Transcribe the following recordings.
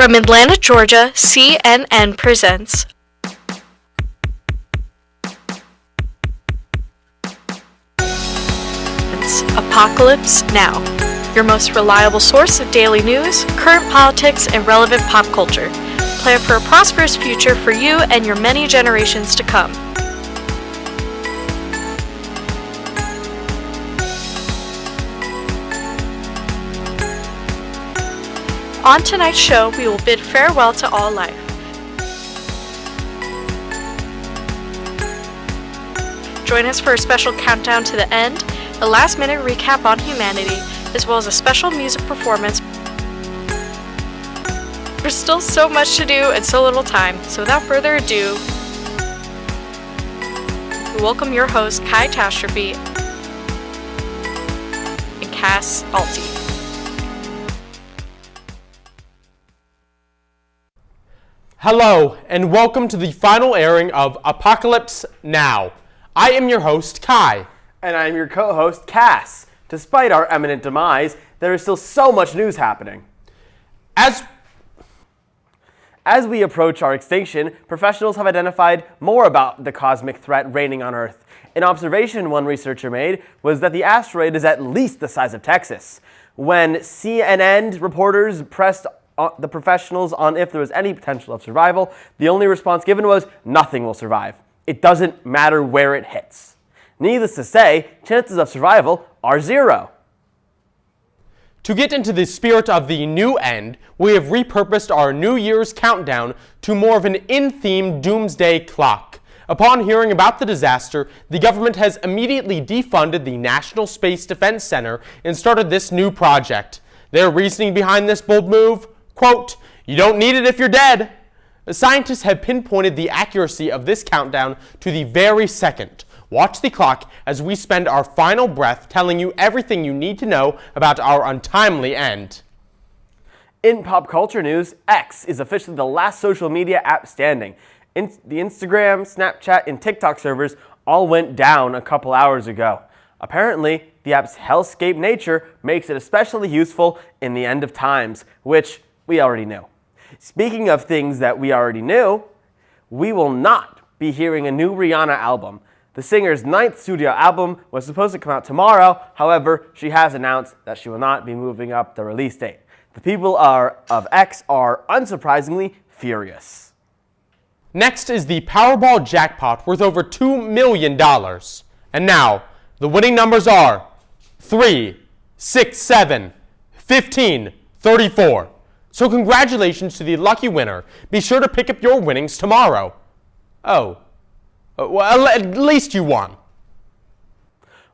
From Atlanta, Georgia, CNN presents Apocalypse Now, your most reliable source of daily news, current politics, and relevant pop culture. Plan for a prosperous future for you and your many generations to come. On tonight's show, we will bid farewell to all life. Join us for a special countdown to the end, a last-minute recap on humanity, as well as a special music performance. There's still so much to do and so little time, so without further ado, we welcome your hosts, Kai Tastrophe and Cass Alti. Hello, and welcome to the final airing of Apocalypse Now. I am your host, Kai. And I am your co-host, Cass. Despite our imminent demise, there is still so much news happening. As we approach our extinction, professionals have identified more about the cosmic threat reigning on Earth. An observation one researcher made was that the asteroid is at least the size of Texas. When CNN reporters pressed the professionals on if there was any potential of survival, the only response given was, nothing will survive. It doesn't matter where it hits. Needless to say, chances of survival are zero. To get into the spirit of the new end, we have repurposed our New Year's countdown to more of an in-theme doomsday clock. Upon hearing about the disaster, the government has immediately defunded the National Space Defense Center and started this new project. Their reasoning behind this bold move? Quote, you don't need it if you're dead. The scientists have pinpointed the accuracy of this countdown to the very second. Watch the clock as we spend our final breath telling you everything you need to know about our untimely end. In pop culture news, X is officially the last social media app standing. The Instagram, Snapchat, and TikTok servers all went down a couple hours ago. Apparently, the app's hellscape nature makes it especially useful in the end of times, which we already knew. Speaking of things that we already knew, we will not be hearing a new Rihanna album. The singer's 9th studio album was supposed to come out tomorrow. However, she has announced that she will not be moving up the release date. The people of X are, unsurprisingly, furious. Next is the Powerball jackpot worth over $2 million. And now, the winning numbers are 3, 6, 7, 15, 34. So congratulations to the lucky winner. Be sure to pick up your winnings tomorrow. Oh. Well, at least you won.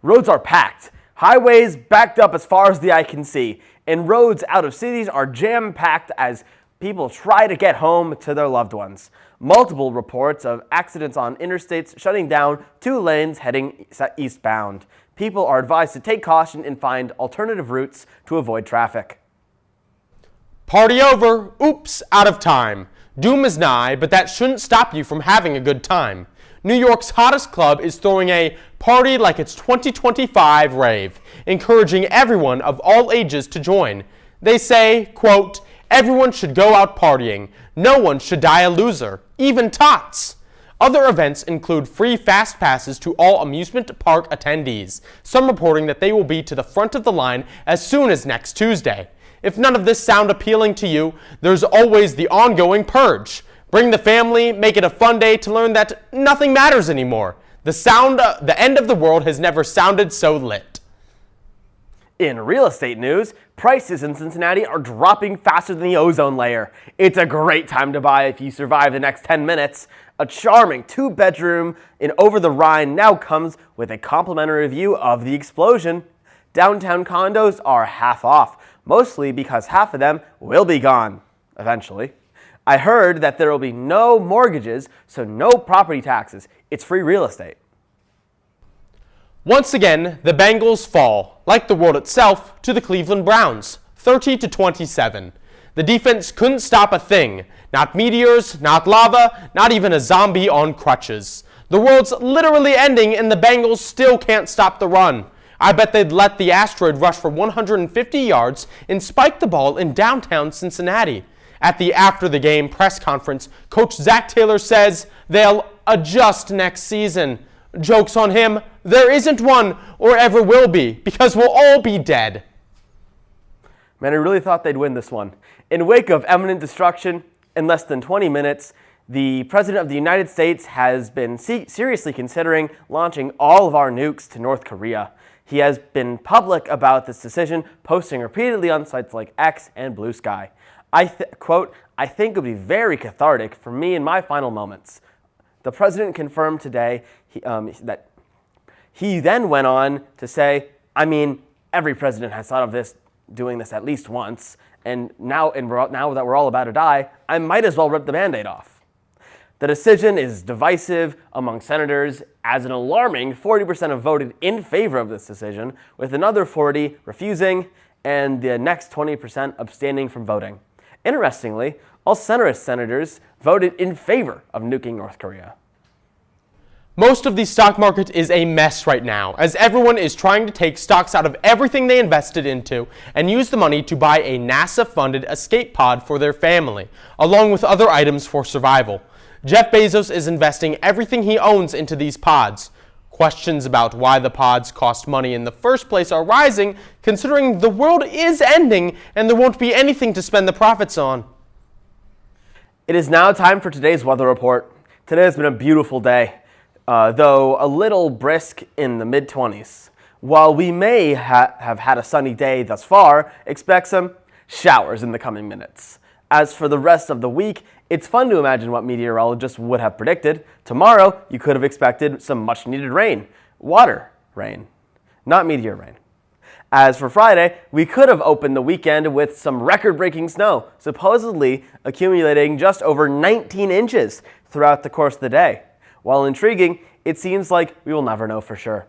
Roads are packed. Highways backed up as far as the eye can see. And roads out of cities are jam-packed as people try to get home to their loved ones. Multiple reports of accidents on interstates shutting down 2 lanes heading eastbound. People are advised to take caution and find alternative routes to avoid traffic. Party over. Oops, out of time. Doom is nigh, but that shouldn't stop you from having a good time. New York's hottest club is throwing a party like it's 2025 rave, encouraging everyone of all ages to join. They say, quote, everyone should go out partying. No one should die a loser, even tots. Other events include free fast passes to all amusement park attendees, some reporting that they will be to the front of the line as soon as next Tuesday. If none of this sound appealing to you, there's always the ongoing purge. Bring the family, make it a fun day to learn that nothing matters anymore. The end of the world has never sounded so lit. In real estate news, prices in Cincinnati are dropping faster than the ozone layer. It's a great time to buy if you survive the next 10 minutes. A charming 2-bedroom in Over the Rhine now comes with a complimentary view of the explosion. Downtown condos are half off, mostly because half of them will be gone eventually. I heard that there will be no mortgages, so no property taxes. It's free real estate. Once again, the Bengals fall, like the world itself, to the Cleveland Browns, 30-27. The defense couldn't stop a thing. Not meteors, not lava, not even a zombie on crutches. The world's literally ending and the Bengals still can't stop the run. I bet they'd let the asteroid rush for 150 yards and spike the ball in downtown Cincinnati. At the after-the-game press conference, Coach Zach Taylor says they'll adjust next season. Joke's on him, there isn't one or ever will be, because we'll all be dead. Man, I really thought they'd win this one. In wake of imminent destruction, in less than 20 minutes, the President of the United States has been seriously considering launching all of our nukes to North Korea. He has been public about this decision, posting repeatedly on sites like X and Blue Sky. Quote, I think it would be very cathartic for me in my final moments. The President confirmed today that he then went on to say, I mean, every president has thought of doing this at least once, and now that we're all about to die, I might as well rip the Band-Aid off. The decision is divisive among senators, as an alarming 40% have voted in favor of this decision, with another 40 refusing, and the next 20% abstaining from voting. Interestingly, all centrist senators voted in favor of nuking North Korea. Most of the stock market is a mess right now, as everyone is trying to take stocks out of everything they invested into and use the money to buy a NASA-funded escape pod for their family, along with other items for survival. Jeff Bezos is investing everything he owns into these pods. Questions about why the pods cost money in the first place are rising, considering the world is ending and there won't be anything to spend the profits on. It is now time for today's weather report. Today has been a beautiful day. Though a little brisk in the mid-20s. While we may have had a sunny day thus far, expect some showers in the coming minutes. As for the rest of the week, it's fun to imagine what meteorologists would have predicted. Tomorrow, you could have expected some much-needed rain. Water rain, not meteor rain. As for Friday, we could have opened the weekend with some record-breaking snow, supposedly accumulating just over 19 inches throughout the course of the day. While intriguing, it seems like we will never know for sure.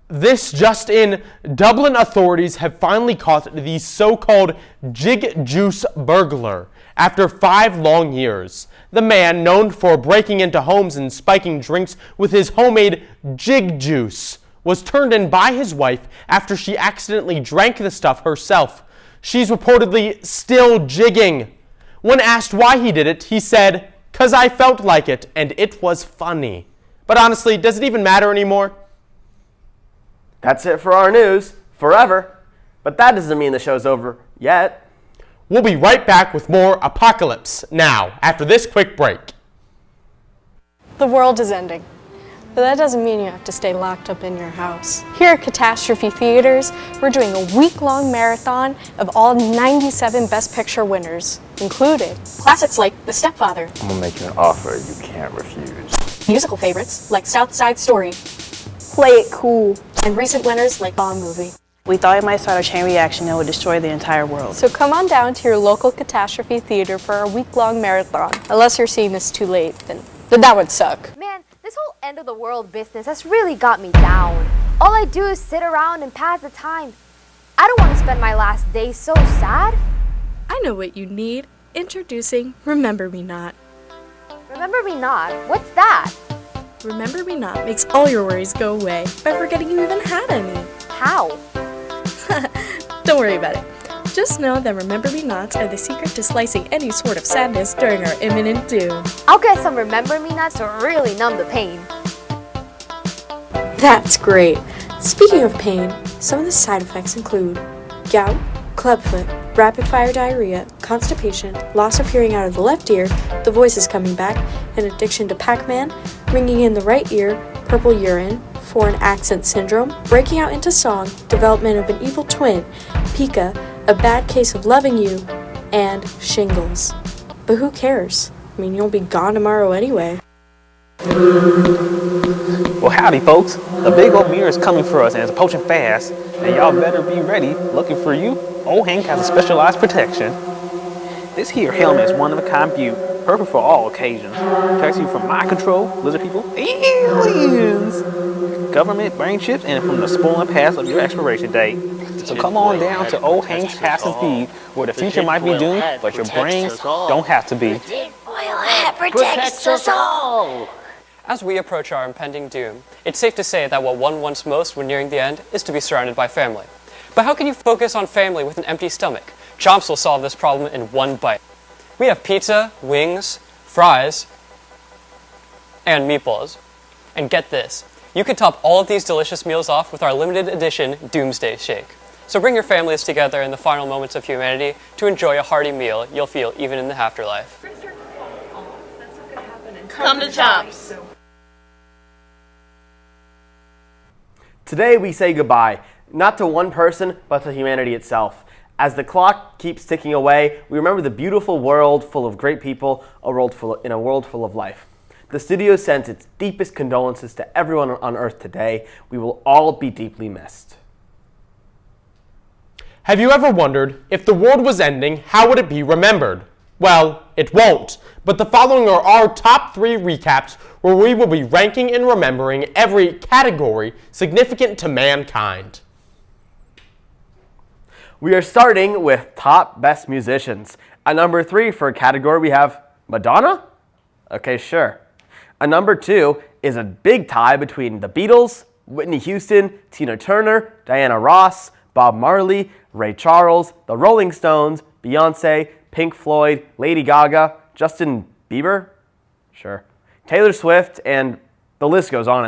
This just in, Dublin authorities have finally caught the so-called Jig Juice burglar after 5 long years. The man, known for breaking into homes and spiking drinks with his homemade Jig Juice, was turned in by his wife after she accidentally drank the stuff herself. She's reportedly still jigging. When asked why he did it, he said, "'Cause I felt like it, and it was funny." But honestly, does it even matter anymore? That's it for our news, forever. But that doesn't mean the show's over yet. We'll be right back with more Apocalypse Now, after this quick break. The world is ending, but that doesn't mean you have to stay locked up in your house. Here at Catastrophe Theaters, we're doing a week-long marathon of all 97 Best Picture winners, including classics like The Stepfather, I'm gonna make you an offer you can't refuse. musical favorites like South Side Story, Play It Cool, and recent winners like Bond Movie. We thought it might start a chain reaction that would destroy the entire world. So come on down to your local Catastrophe Theater for our week-long marathon. Unless you're seeing this too late, then that would suck. Man, this whole end of the world business has really got me down. All I do is sit around and pass the time. I don't want to spend my last day so sad. I know what you need. Introducing Remember Me Not. Remember Me Not? What's that? Remember Me Not makes all your worries go away by forgetting you even had any. How? Don't worry about it. Just know that Remember Me Nots are the secret to slicing any sort of sadness during our imminent doom. I'll get some Remember Me Nots to really numb the pain. That's great. Speaking of pain, some of the side effects include gout, clubfoot, rapid-fire diarrhea, constipation, loss of hearing out of the left ear, the voice is coming back, an addiction to Pac-Man, ringing in the right ear, purple urine, foreign accent syndrome, breaking out into song, development of an evil twin, pica, a bad case of loving you, and shingles. But who cares? I mean, you'll be gone tomorrow anyway. Well, howdy, folks. The big old mirror is coming for us and it's approaching fast. And y'all better be ready. Looking for you. Old Hank has a specialized protection. This here helmet is one-of-a-kind beaut, perfect for all occasions. Protects you from mind control, lizard people, aliens, government brain chips, and from the spoiling past of your expiration date. So come on down to Old Hank's Passing Speed, where the future might be doomed, but your brains don't have to be. Oil hat protects us all! As we approach our impending doom, it's safe to say that what one wants most when nearing the end is to be surrounded by family. But how can you focus on family with an empty stomach? Chomps will solve this problem in one bite. We have pizza, wings, fries, and meatballs. And get this, you can top all of these delicious meals off with our limited edition Doomsday Shake. So bring your families together in the final moments of humanity to enjoy a hearty meal you'll feel even in the afterlife. Come to Chomps. Today we say goodbye, not to one person, but to humanity itself. As the clock keeps ticking away, we remember the beautiful world full of great people, in a world full of life. The studio sends its deepest condolences to everyone on Earth today. We will all be deeply missed. Have you ever wondered, if the world was ending, how would it be remembered? Well, it won't, but the following are our top 3 recaps where we will be ranking and remembering every category significant to mankind. We are starting with top best musicians. At number 3 for a category we have Madonna? Okay, sure. At number 2 is a big tie between the Beatles, Whitney Houston, Tina Turner, Diana Ross, Bob Marley, Ray Charles, the Rolling Stones, Beyonce, Pink Floyd, Lady Gaga, Justin Bieber, sure, Taylor Swift, and the list goes on.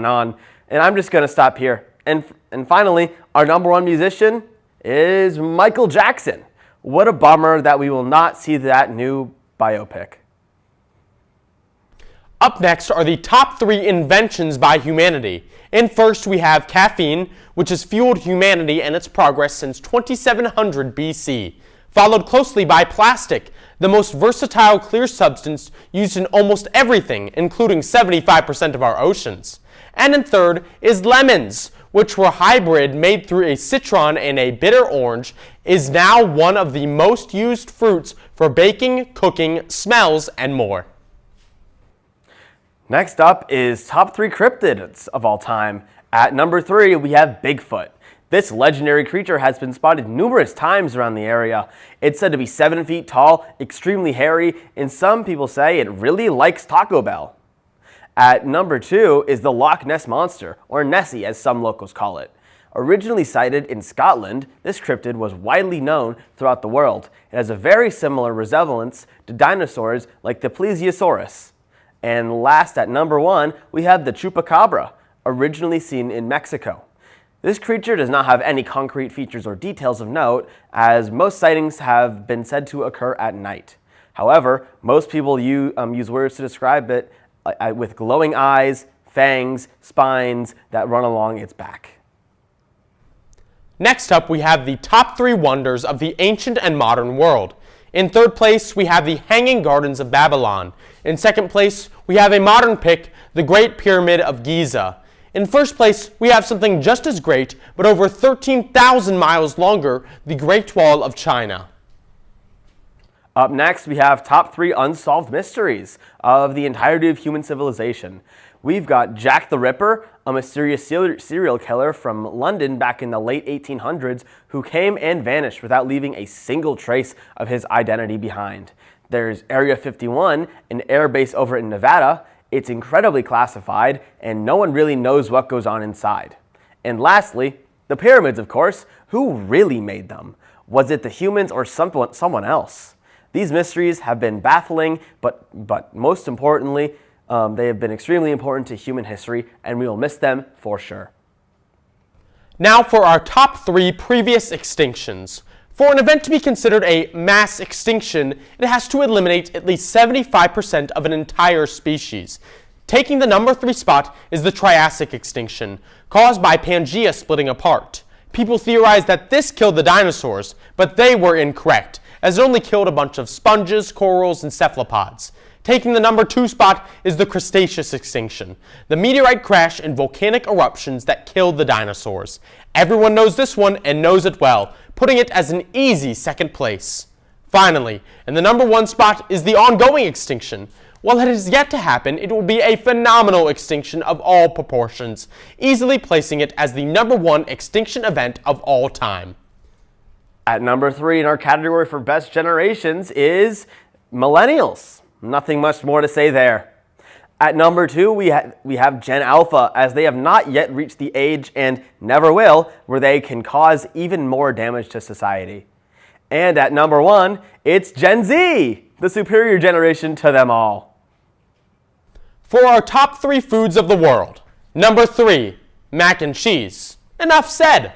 And I'm just going to stop here. And finally, our number 1 musician is Michael Jackson. What a bummer that we will not see that new biopic. Up next are the top 3 inventions by humanity. And first we have caffeine, which has fueled humanity and its progress since 2700 BC. Followed closely by plastic, the most versatile clear substance used in almost everything, including 75% of our oceans. And in third is lemons, which were hybrid made through a citron and a bitter orange, is now one of the most used fruits for baking, cooking, smells, and more. Next up is top 3 cryptids of all time. At number 3, we have Bigfoot. This legendary creature has been spotted numerous times around the area. It's said to be 7 feet tall, extremely hairy, and some people say it really likes Taco Bell. At number 2 is the Loch Ness Monster, or Nessie as some locals call it. Originally sighted in Scotland, this cryptid was widely known throughout the world. It has a very similar resemblance to dinosaurs like the Plesiosaurus. And last, at number 1, we have the Chupacabra, originally seen in Mexico. This creature does not have any concrete features or details of note, as most sightings have been said to occur at night. However, most people use words to describe it with glowing eyes, fangs, spines that run along its back. Next up, we have the top 3 wonders of the ancient and modern world. In third place, we have the Hanging Gardens of Babylon. In second place, we have a modern pick, the Great Pyramid of Giza. In first place, we have something just as great, but over 13,000 miles longer, the Great Wall of China. Up next, we have top 3 unsolved mysteries of the entirety of human civilization. We've got Jack the Ripper, a mysterious serial killer from London back in the late 1800s who came and vanished without leaving a single trace of his identity behind. There's Area 51, an air base over in Nevada. It's incredibly classified, and no one really knows what goes on inside. And lastly, the pyramids, of course. Who really made them? Was it the humans or someone else? These mysteries have been baffling, but most importantly, they have been extremely important to human history, and we will miss them for sure. Now for our top 3 previous extinctions. For an event to be considered a mass extinction, it has to eliminate at least 75% of an entire species. Taking the number 3 spot is the Triassic extinction, caused by Pangea splitting apart. People theorize that this killed the dinosaurs, but they were incorrect, as it only killed a bunch of sponges, corals, and cephalopods. Taking the number 2 spot is the Cretaceous extinction, the meteorite crash and volcanic eruptions that killed the dinosaurs. Everyone knows this one and knows it well, putting it as an easy second place. Finally, in the number 1 spot is the ongoing extinction. While it is yet to happen, it will be a phenomenal extinction of all proportions, easily placing it as the number 1 extinction event of all time. At number 3 in our category for best generations is millennials. Nothing much more to say there. At number 2, we have Gen Alpha, as they have not yet reached the age, and never will, where they can cause even more damage to society. And at number 1, it's Gen Z, the superior generation to them all. For our top 3 foods of the world, number 3, mac and cheese. Enough said.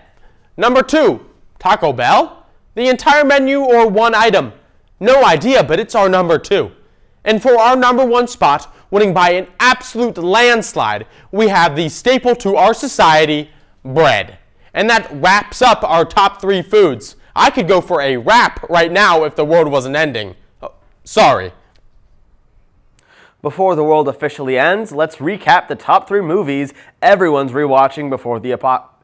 Number 2, Taco Bell? The entire menu or one item? No idea, but it's our number 2. And for our number 1 spot, winning by an absolute landslide, we have the staple to our society, bread. And that wraps up our top 3 foods. I could go for a wrap right now if the world wasn't ending. Oh, sorry. Before the world officially ends, let's recap the top 3 movies everyone's rewatching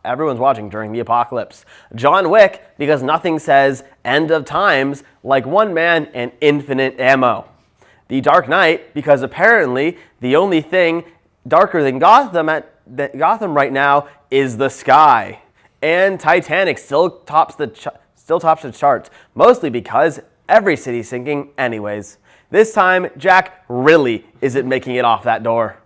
everyone's watching during the apocalypse. John Wick, because nothing says end of times like one man and infinite ammo. The Dark Knight, because apparently the only thing darker than Gotham right now is the sky. And Titanic still tops the charts, mostly because every city's sinking anyways. This time, Jack really isn't making it off that door.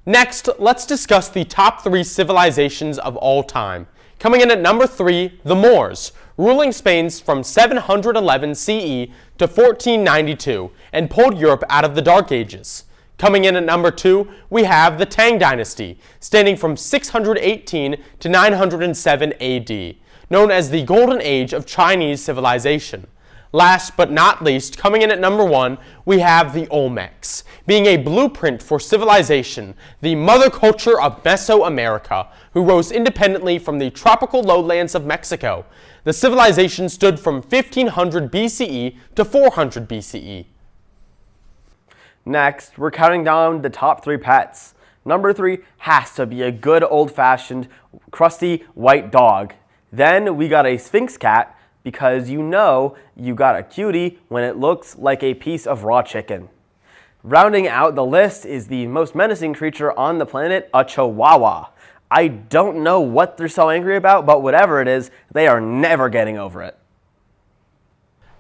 Next, let's discuss the top 3 civilizations of all time. Coming in at number 3, the Moors, ruling Spain from 711 CE to 1492 and pulled Europe out of the Dark Ages. Coming in at number 2, we have the Tang Dynasty, standing from 618 to 907 AD, known as the Golden Age of Chinese civilization. Last but not least, coming in at number 1, we have the Olmecs, being a blueprint for civilization, the mother culture of Mesoamerica, who rose independently from the tropical lowlands of Mexico. The civilization stood from 1500 BCE to 400 BCE. Next, we're counting down the top 3 pets. Number 3 has to be a good old-fashioned, crusty white dog. Then we got a Sphinx cat, because you know you got a cutie when it looks like a piece of raw chicken. Rounding out the list is the most menacing creature on the planet, a chihuahua. I don't know what they're so angry about, but whatever it is, they are never getting over it.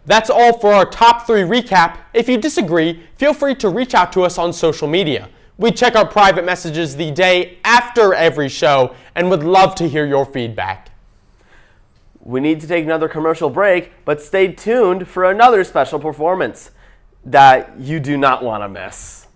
That's all for our top 3 recap. If you disagree, feel free to reach out to us on social media. We check our private messages the day after every show and would love to hear your feedback. We need to take another commercial break, but stay tuned for another special performance that you do not want to miss.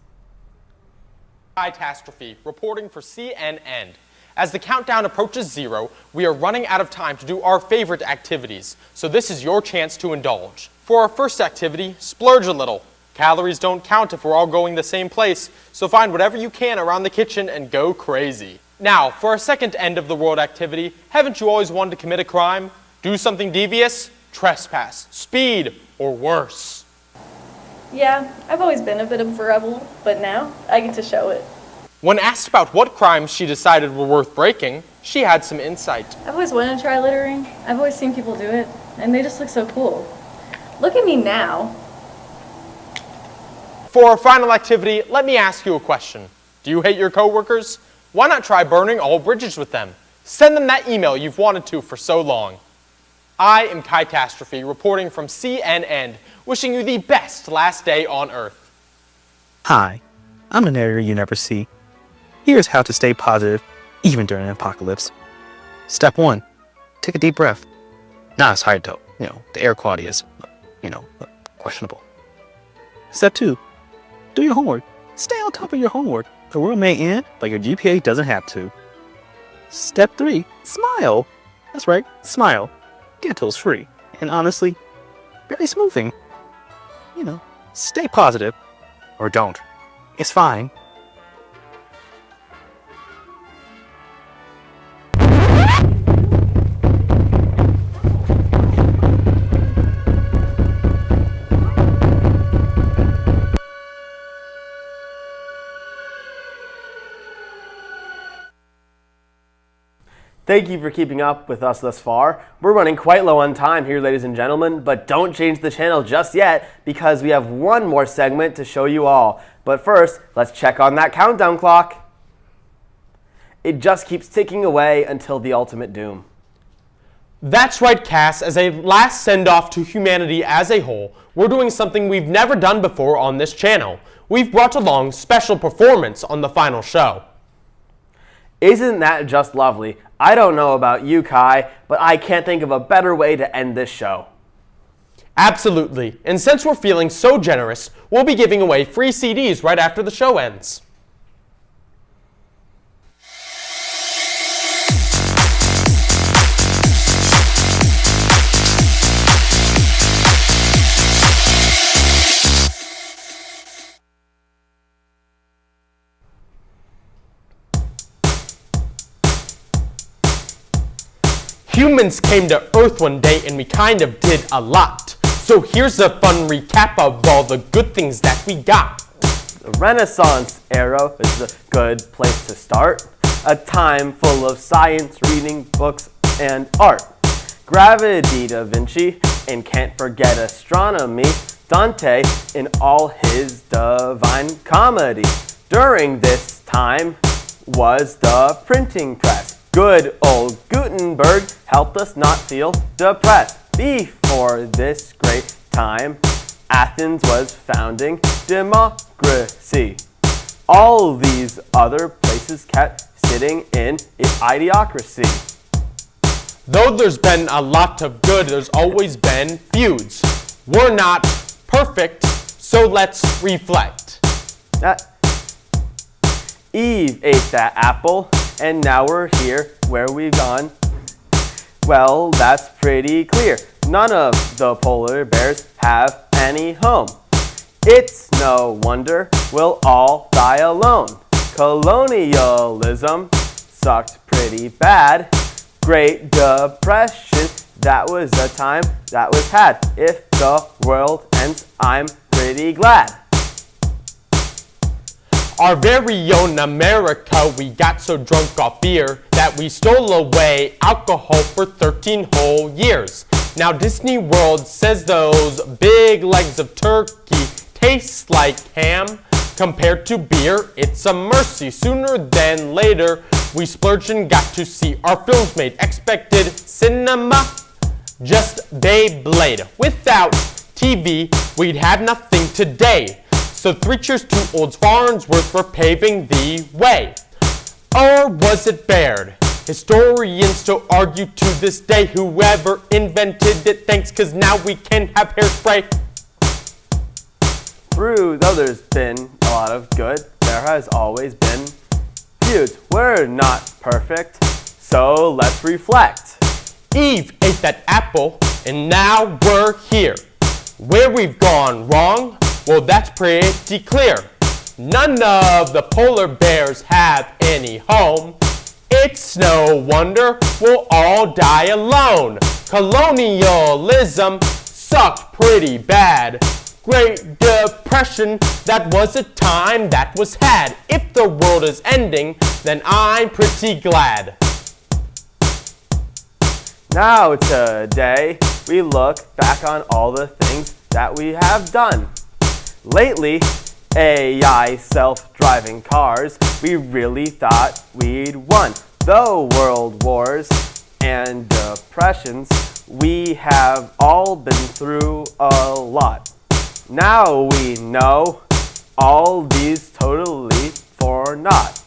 Catastrophe, reporting for CNN. As the countdown approaches 0, we are running out of time to do our favorite activities, so this is your chance to indulge. For our first activity, splurge a little. Calories don't count if we're all going the same place, so find whatever you can around the kitchen and go crazy. Now, for our second end of the world activity, haven't you always wanted to commit a crime? Do something devious? Trespass, speed, or worse. Yeah, I've always been a bit of a rebel, but now I get to show it. When asked about what crimes she decided were worth breaking, she had some insight. I've always wanted to try littering. I've always seen people do it, and they just look so cool. Look at me now. For our final activity, let me ask you a question. Do you hate your coworkers? Why not try burning all bridges with them? Send them that email you've wanted to for so long. I am Catastrophe, reporting from CNN, wishing you the best last day on Earth. Hi, I'm an area you never see. Here's how to stay positive, even during an apocalypse. Step 1, take a deep breath. Not as hard though, the air quality is, questionable. Step 2, do your homework. Stay on top of your homework. The world may end, but your GPA doesn't have to. Step 3, smile. That's right, smile. Dental's free, and honestly, very smoothing. Stay positive, or don't. It's fine. Thank you for keeping up with us thus far. We're running quite low on time here, ladies and gentlemen, but don't change the channel just yet because we have one more segment to show you all. But first, let's check on that countdown clock. It just keeps ticking away until the ultimate doom. That's right, Cass. As a last send-off to humanity as a whole, we're doing something we've never done before on this channel. We've brought along special performance on the final show. Isn't that just lovely? I don't know about you, Kai, but I can't think of a better way to end this show. Absolutely. And since we're feeling so generous, we'll be giving away free CDs right after the show ends. Humans came to Earth one day and we kind of did a lot. So here's a fun recap of all the good things that we got. The Renaissance era is a good place to start. A time full of science, reading books, and art. Gravity, Da Vinci, and can't forget astronomy. Dante in all his divine comedy. During this time was the printing press. Good old Gutenberg helped us not feel depressed. Before this great time, Athens was founding democracy. All these other places kept sitting in idiocracy. Though there's been a lot of good, there's always been feuds. We're not perfect, so let's reflect. Eve ate that apple, and now we're here where we've gone. Well, that's pretty clear. None of the polar bears have any home. It's no wonder we'll all die alone. Colonialism sucked pretty bad. Great Depression, that was a time that was had. If the world ends, I'm pretty glad. Our very own America, we got so drunk off beer that we stole away alcohol for 13 whole years. Now Disney World says those big legs of turkey taste like ham. Compared to beer, it's a mercy. Sooner than later, we splurged and got to see our films made. Expected cinema, just Beyblade. Without TV, we'd have nothing today. So 3 cheers to Old Farnsworth for paving the way. Or was it Baird? Historians still argue to this day. Whoever invented it, thanks, cause now we can have hairspray. Through though there's been a lot of good, there has always been feuds. We're not perfect, so let's reflect. Eve ate that apple, and now we're here. Where we've gone wrong, well, that's pretty clear. None of the polar bears have any home. It's no wonder we'll all die alone. Colonialism sucked pretty bad. Great Depression, that was a time that was had. If the world is ending, then I'm pretty glad. Now today, we look back on all the things that we have done. Lately, AI self-driving cars, we really thought we'd won. Though world wars and depressions, we have all been through a lot. Now we know all these totally for naught.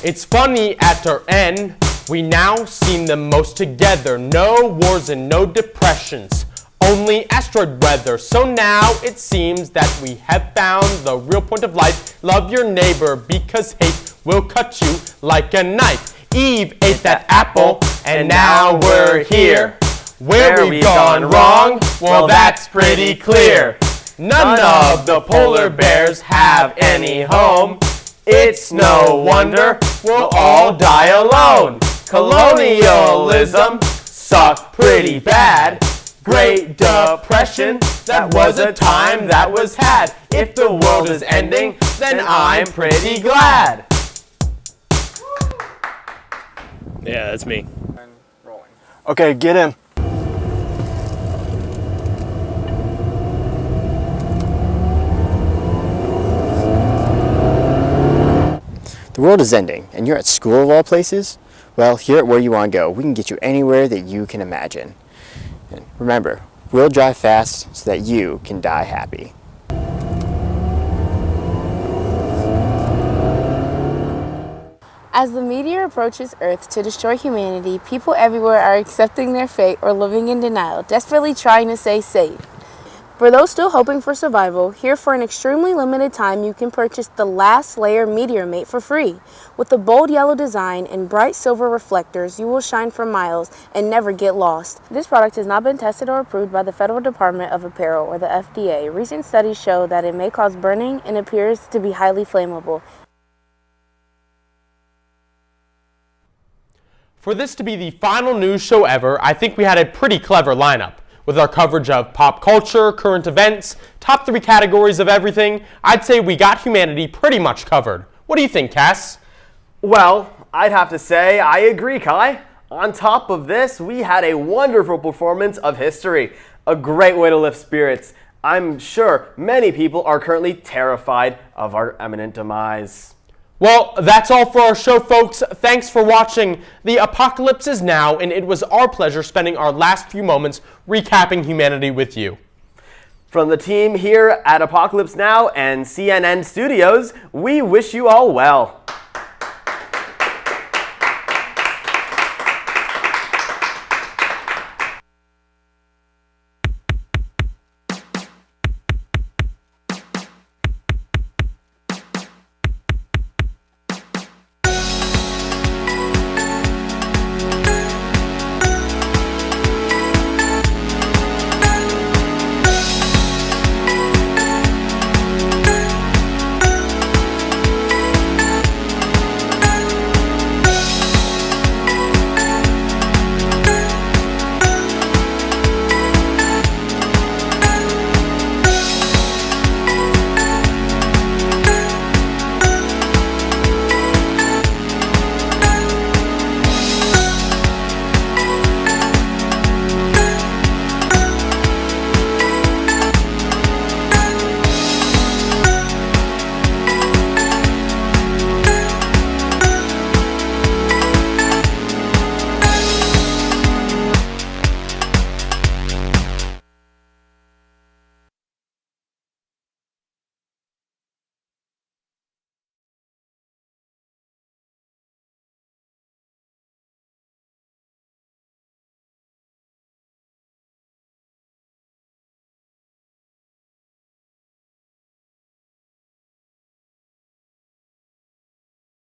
It's funny at our end, we now seem the most together. No wars and no depressions. Only asteroid weather. So now it seems that we have found the real point of life. Love your neighbor because hate will cut you like a knife. Eve ate that apple and now we're here. Where we've gone wrong, well that's pretty clear. None of the polar bears have any home. It's no wonder we'll all die alone. Colonialism sucked pretty bad. Great Depression, that was a time that was had. If the world is ending, then I'm pretty glad. Yeah, that's me. Okay, get in. The world is ending, and you're at school of all places? Well, here at Where You Want to Go, we can get you anywhere that you can imagine. And remember, we'll drive fast so that you can die happy. As the meteor approaches Earth to destroy humanity, people everywhere are accepting their fate or living in denial, desperately trying to stay safe. For those still hoping for survival, here for an extremely limited time you can purchase the Last Layer Meteor Mate for free. With a bold yellow design and bright silver reflectors, you will shine for miles and never get lost. This product has not been tested or approved by the Federal Department of Apparel or the FDA. Recent studies show that it may cause burning and appears to be highly flammable. For this to be the final news show ever, I think we had a pretty clever lineup. With our coverage of pop culture, current events, top 3 categories of everything, I'd say we got humanity pretty much covered. What do you think, Cass? Well, I'd have to say I agree, Kai. On top of this, we had a wonderful performance of history. A great way to lift spirits. I'm sure many people are currently terrified of our imminent demise. Well, that's all for our show, folks. Thanks for watching. The apocalypse is now, and it was our pleasure spending our last few moments recapping humanity with you. From the team here at Apocalypse Now and CNN Studios, we wish you all well.